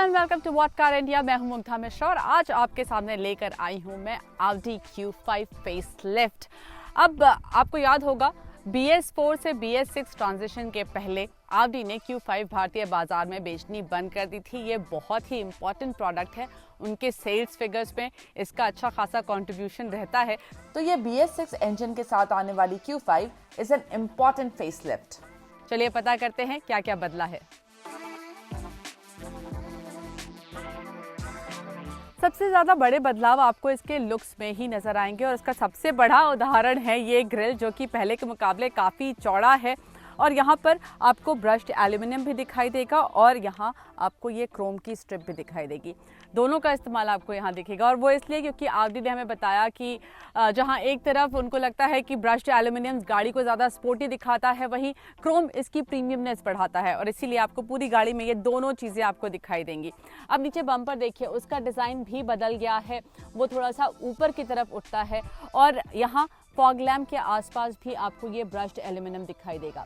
And welcome to what car India. मैं हूं मुग्धा मिश्रा और आज आपके सामने लेकर आई हूं मैं Audi Q5 फेसलिफ्ट। अब आपको याद होगा BS4 से BS6 ट्रांजिशन के पहले Audi ने Q5 भारतीय बाजार में बेचनी बंद कर दी थी। ये बहुत ही इंपॉर्टेंट प्रोडक्ट है, उनके सेल्स फिगर्स में इसका अच्छा खासा कंट्रीब्यूशन रहता है। तो ये BS6 इंजन के साथ आने वाली Q5 is an important facelift. चलिए पता करते हैं क्या क्या बदला है। सबसे ज़्यादा बड़े बदलाव आपको इसके लुक्स में ही नज़र आएंगे और इसका सबसे बड़ा उदाहरण है ये ग्रिल, जो कि पहले के मुकाबले काफ़ी चौड़ा है और यहाँ पर आपको ब्रश्ड एल्यूमिनियम भी दिखाई देगा और यहाँ आपको ये क्रोम की स्ट्रिप भी दिखाई देगी। दोनों का इस्तेमाल आपको यहाँ दिखेगा और वो इसलिए क्योंकि Audi ने हमें बताया कि जहाँ एक तरफ उनको लगता है कि ब्रश्ड एल्यूमिनियम गाड़ी को ज़्यादा स्पोर्टी दिखाता है, वहीं क्रोम इसकी प्रीमियमनेस बढ़ाता है और इसीलिए आपको पूरी गाड़ी में ये दोनों चीज़ें आपको दिखाई देंगी। अब नीचे बम्पर देखिए, उसका डिज़ाइन भी बदल गया है, वो थोड़ा सा ऊपर की तरफ उठता है और यहाँ फॉग लैम्प के आसपास भी आपको ये ब्रश्ड एल्यूमिनियम दिखाई देगा।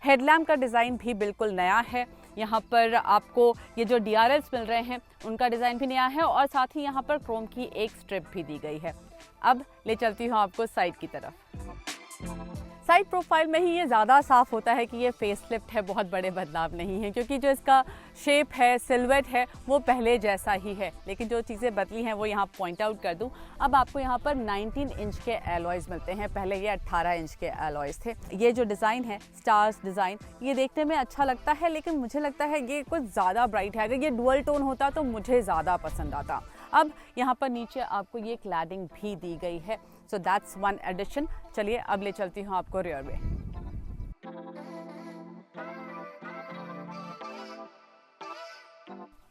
हेडलैम्प का डिज़ाइन भी बिल्कुल नया है। यहाँ पर आपको ये जो DRLs मिल रहे हैं उनका डिज़ाइन भी नया है और साथ ही यहाँ पर क्रोम की एक स्ट्रिप भी दी गई है। अब ले चलती हूँ आपको साइड की तरफ। साइड प्रोफाइल में ही ये ज़्यादा साफ होता है कि ये फेसलिफ्ट है, बहुत बड़े बदलाव नहीं है, क्योंकि जो इसका शेप है, सिल्हूट है, वो पहले जैसा ही है। लेकिन जो चीज़ें बदली हैं वो यहाँ पॉइंट आउट कर दूँ। अब आपको यहाँ पर 19 इंच के एलॉयज़ मिलते हैं, पहले ये 18 इंच के एलॉयज़ थे। ये जो डिज़ाइन है, स्टार्स डिज़ाइन, ये देखने में अच्छा लगता है, लेकिन मुझे लगता है ये कुछ ज़्यादा ब्राइट है। अगर ये डुअल टोन होता तो मुझे ज़्यादा पसंद आता। अब यहाँ पर नीचे आपको ये क्लैडिंग भी दी गई है, सो दैट्स वन एडिशन। चलिए अब ले चलती हूँ आपको रियर में।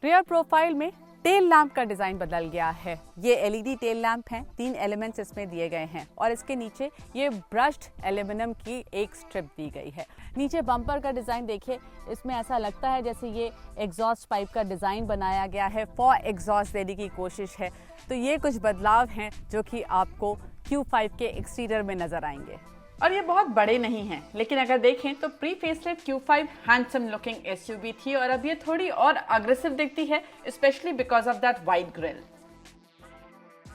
रियर प्रोफाइल में टेल लैंप का डिजाइन बदल गया है। ये LED टेल लैंप हैं, 3 एलिमेंट्स इसमें दिए गए हैं और इसके नीचे ये ब्रश्ड एल्यूमिनियम की एक स्ट्रिप दी गई है। नीचे बम्पर का डिज़ाइन देखिए, इसमें ऐसा लगता है जैसे ये एग्जॉस्ट पाइप का डिज़ाइन बनाया गया है, फॉर एग्जॉस्ट देने की कोशिश है। तो ये कुछ बदलाव हैं जो कि आपको Q5 के एक्सटीरियर में नज़र आएंगे और ये बहुत बड़े नहीं हैं, लेकिन अगर देखें तो pre facelift Q5 handsome looking SUV थी और अब ये थोड़ी और अग्रेसिव दिखती है, specially because of that wide grill.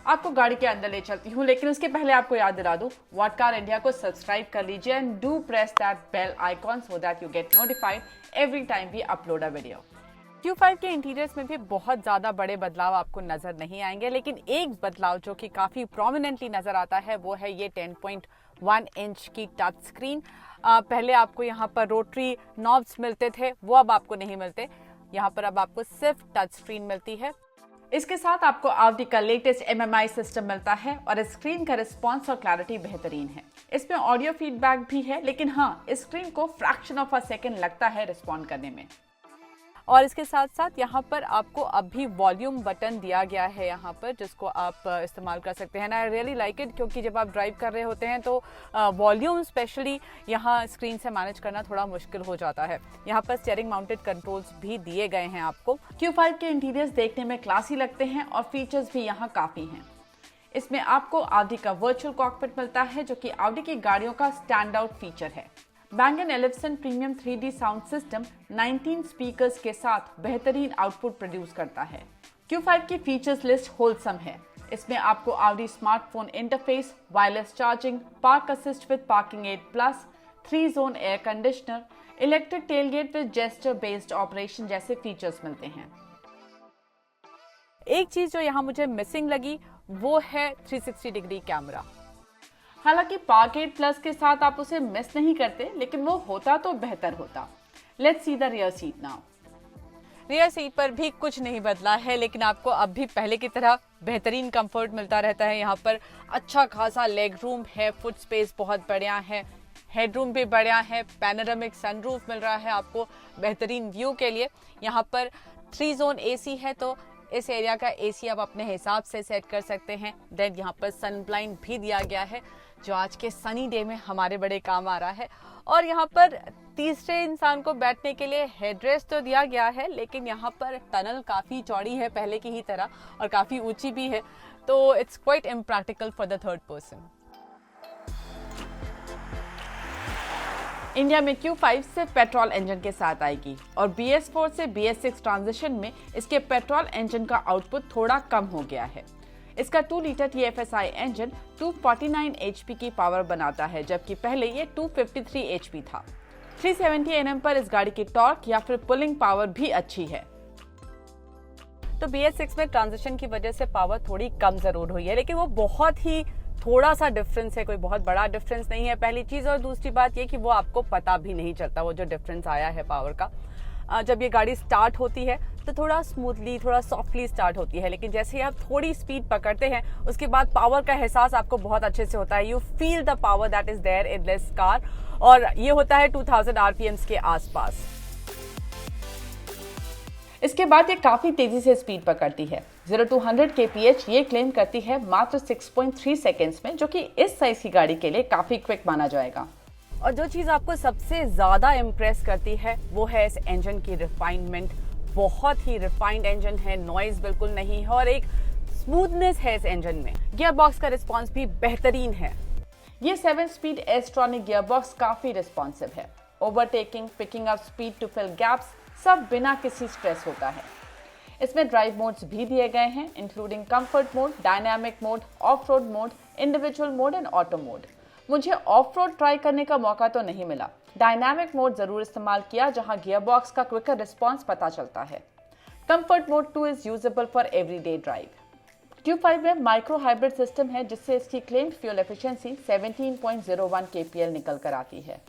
आपको गाड़ी के अंदर ले चलती हूँ, लेकिन उसके पहले आपको याद दिला दूं, व्हाट कार इंडिया को सब्सक्राइब कर लीजिए and do press that bell icon so that you get notified every time we upload a video. Q5 के इंटीरियर्स में भी बहुत ज़्यादा बड़े बदलाव आपको नज़र नहीं आएंगे, लेकिन एक बदलाव जो कि काफ़ी प्रोमिनेंटली नज़र आता है वो है ये 10.1 इंच की टच स्क्रीन। पहले आपको यहाँ पर रोटरी नॉब्स मिलते थे, वो अब आपको नहीं मिलते। यहाँ पर अब आपको सिर्फ टच स्क्रीन मिलती है। इसके साथ आपको Audi का लेटेस्ट MMI सिस्टम मिलता है और स्क्रीन का रिस्पॉन्स और क्लैरिटी बेहतरीन है। इसमें ऑडियो फीडबैक भी है, लेकिन हाँ, स्क्रीन को फ्रैक्शन ऑफ अ सेकेंड लगता है रिस्पॉन्ड करने में। और इसके साथ साथ यहाँ पर आपको अब भी वॉल्यूम बटन दिया गया है यहाँ पर, जिसको आप इस्तेमाल कर सकते हैं। आई रियली लाइक इट, क्योंकि जब आप ड्राइव कर रहे होते हैं तो वॉल्यूम स्पेशली यहाँ स्क्रीन से मैनेज करना थोड़ा मुश्किल हो जाता है। यहाँ पर स्टीयरिंग माउंटेड कंट्रोल्स भी दिए गए हैं आपको। Q5 के इंटीरियर्स देखने में क्लासी लगते हैं और फीचर्स भी यहाँ काफ़ी हैं। इसमें आपको Audi का वर्चुअल कॉकपिट मिलता है, जो कि Audi की गाड़ियों का स्टैंड आउट फीचर है। Bang & Olufsen premium 3D sound system 19 speakers के साथ बेहतरीन आउटपुट प्रोड्यूस करता है। Q5 की फीचर्स लिस्ट होलसम है। इसमें आपको Audi smartphone interface, wireless charging, park assist with parking aid plus, 3 zone air conditioner, electric tailgate with gesture based operation जैसे फीचर्स मिलते हैं। एक चीज जो यहाँ मुझे मिसिंग लगी वो है 360 डिग्री कैमरा। हालांकि पार्क एड प्लस के साथ आप उसे मिस नहीं करते, लेकिन वो होता तो बेहतर होता। Let's see the rear seat now. Rear seat पर भी कुछ नहीं बदला है, लेकिन आपको अब भी पहले की तरह बेहतरीन कंफर्ट मिलता रहता है। यहाँ पर अच्छा खासा लेग रूम है, फुट स्पेस बहुत बढ़िया है, हेडरूम भी बढ़िया है, पैनोरामिक सनरूफ मिल रहा है आपको बेहतरीन व्यू के लिए। यहाँ पर 3 जोन AC है, तो इस एरिया का AC आप अपने हिसाब से सेट कर सकते हैं। देन यहाँ पर सन ब्लाइंड भी दिया गया है, जो आज के सनी डे में हमारे बड़े काम आ रहा है। और यहाँ पर तीसरे इंसान को बैठने के लिए हेडरेस्ट तो दिया गया है, लेकिन यहाँ पर टनल काफ़ी चौड़ी है पहले की ही तरह और काफ़ी ऊंची भी है, तो it's quite impractical for the third person. India में Q5 सिर्फ पेट्रोल इंजन के साथ आएगी और BS4 से BS6 ट्रांजिशन में इसके पेट्रोल इंजन का आउटपुट थोड़ा कम हो गया है। इसका 2 लीटर TFSI इंजन 249 HP की पावर बनाता है, जबकि पहले ये 253 HP था। 370 Nm पर इस गाड़ी की टॉर्क या फिर पुलिंग पावर भी अच्छी है। तो BS6 में ट्रांजिशन की वजह से पावर थोड़ी कम जरूर हुई है, लेकिन वो बहुत ही थोड़ा सा डिफरेंस है, कोई बहुत बड़ा डिफरेंस नहीं है, पहली चीज। और दूसरी बात ये कि वो आपको पता भी नहीं चलता वो जो डिफरेंस आया है पावर का। जब ये गाड़ी स्टार्ट होती है तो थोड़ा स्मूथली, थोड़ा सॉफ्टली स्टार्ट होती है, लेकिन जैसे ही आप थोड़ी स्पीड पकड़ते हैं उसके बाद पावर का एहसास आपको बहुत अच्छे से होता है। You feel the power that is there in this car, और ये होता है 2000 RPM के आसपास। इसके बाद ये काफी तेजी से स्पीड पकड़ती है। 0 to 100 kph ये क्लेम करती है मात्र 6.3 सेकेंड्स में, जो कि इस साइज की गाड़ी के लिए काफी क्विक माना जाएगा। और जो चीज आपको सबसे ज्यादा इम्प्रेस करती है वो है इस इंजन की रिफाइनमेंट। बहुत ही रिफाइंड इंजन है, नॉइज बिल्कुल नहीं है और एक स्मूथनेस है इस इंजन में। गियर बॉक्स का रिस्पॉन्स भी बेहतरीन है। ये 7 स्पीड एस्ट्रॉनिक गियर बॉक्स काफी रिस्पॉन्सिव है। Overtaking, picking up speed to fill gaps सब बिना किसी स्ट्रेस होता है। इसमें ड्राइव मोड्स भी दिए गए हैं, including comfort mode, dynamic mode, of road mode, individual mode and auto mode. मुझे ऑफ रोड ट्राई करने का मौका तो नहीं मिला। डायनामिक मोड जरूर इस्तेमाल किया, जहां गियर बॉक्स का क्विकर रिस्पॉन्स पता चलता है। Comfort mode 2 is usable for everyday drive. Q5 में माइक्रो हाइब्रिड सिस्टम है, जिससे इसकी क्लेम्ड फ्यूल एफिशिएंसी 17.01 kPl निकल कर आती है।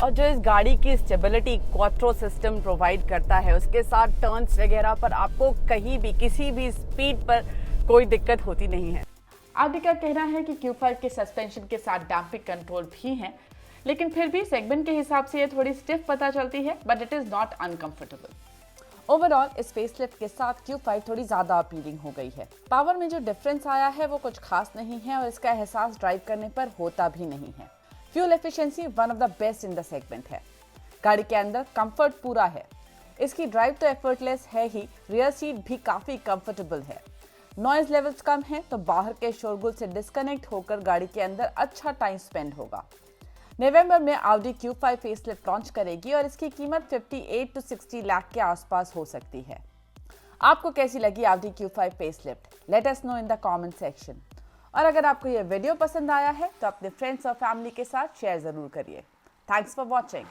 और जो इस गाड़ी की स्टेबिलिटी क्वाट्रो सिस्टम प्रोवाइड करता है, उसके साथ टर्न्स वगैरह पर आपको कहीं भी किसी भी स्पीड पर कोई दिक्कत होती नहीं है। आदि का कहना है कि Q5 के सस्पेंशन के साथ डैम्पिंग कंट्रोल भी है, लेकिन फिर भी सेगमेंट के हिसाब से ये थोड़ी स्टिफ पता चलती है, but it is not uncomfortable. Overall इस फेसलिफ्ट के साथ Q5 थोड़ी ज्यादा अपीलिंग हो गई है। पावर में जो डिफरेंस आया है वो कुछ खास नहीं है और इसका एहसास ड्राइव करने पर होता भी नहीं है। Fuel efficiency one of the best in the segment है। गाड़ी के अंदर कंफर्ट पूरा है। इसकी ड्राइव तो एफर्टलेस है ही, रियर सीट भी काफी कंफर्टेबल है। नॉइज लेवल्स कम है, तो बाहर के शोरगुल से डिस्कनेक्ट होकर गाड़ी के अंदर अच्छा टाइम स्पेंड होगा। नवंबर में Audi Q5 फेसलिफ्ट लॉन्च करेगी और इसकी कीमत 58 to 60 लाख के आसपास हो सकती है। आपको कैसी लगी Audi Q5 facelift? Let us know in the comment section. और अगर आपको यह वीडियो पसंद आया है तो अपने फ्रेंड्स और फैमिली के साथ शेयर जरूर करिए। Thanks for watching.